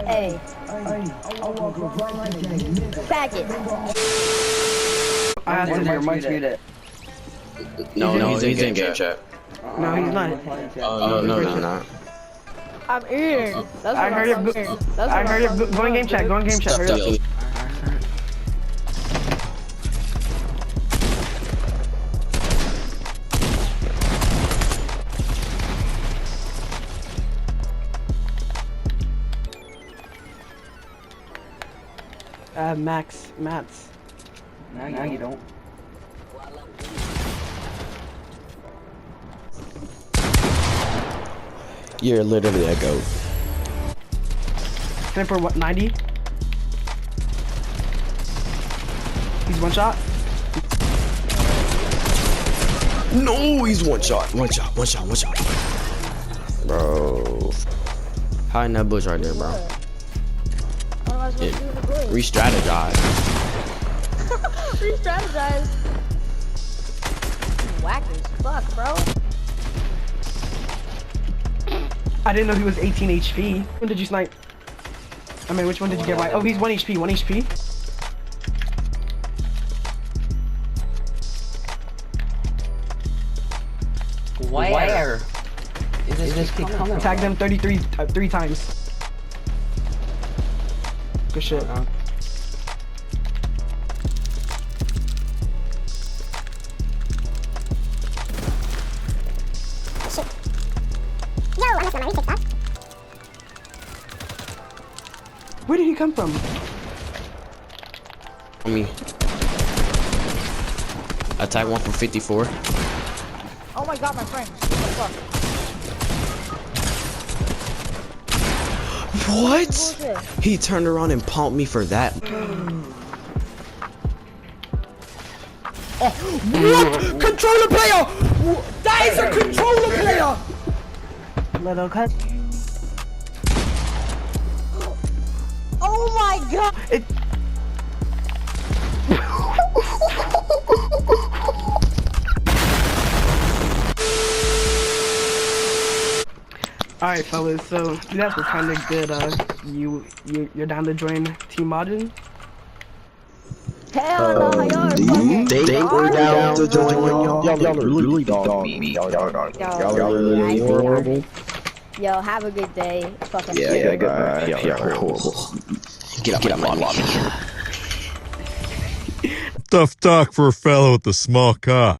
Hey. Faggot. I have to mute it. No, he's in game chat. No, he's not. No. I'm eating. I heard it. I heard it. Go in game chat. Go in game chat. Hurry up. Mats. No, you don't. You're literally a goat. Sniper, what, 90? He's one shot? No, he's one shot. Bro. Hide in that bush right there, bro. Yeah. Re-strategize. Re-strategize. Whack as fuck, bro. I didn't know he was 18 HP. When did you snipe? I mean, which one did you get right? Oh, he's 1 HP, 1 HP. Where? Is this keep coming? Tag them 33 3 times. Good shit. Where did he come from? Me. Attack one for 54. Oh my god, my friend. What the fuck? What? He turned around and pumped me for that. Oh, what? Controller player! That is a controller player! Little cut. Oh my god! It. Alright, fellas, so you guys were kind of good. You're down to join Team Majin? Hell no, y'all are They were down to join y'all. Y'all are really dog meat. Y'all are really horrible. Yo, have a good day. Fucking Yeah, goodbye. Yeah, horrible. Get up, my lobby. Tough talk for a fellow with a small cock.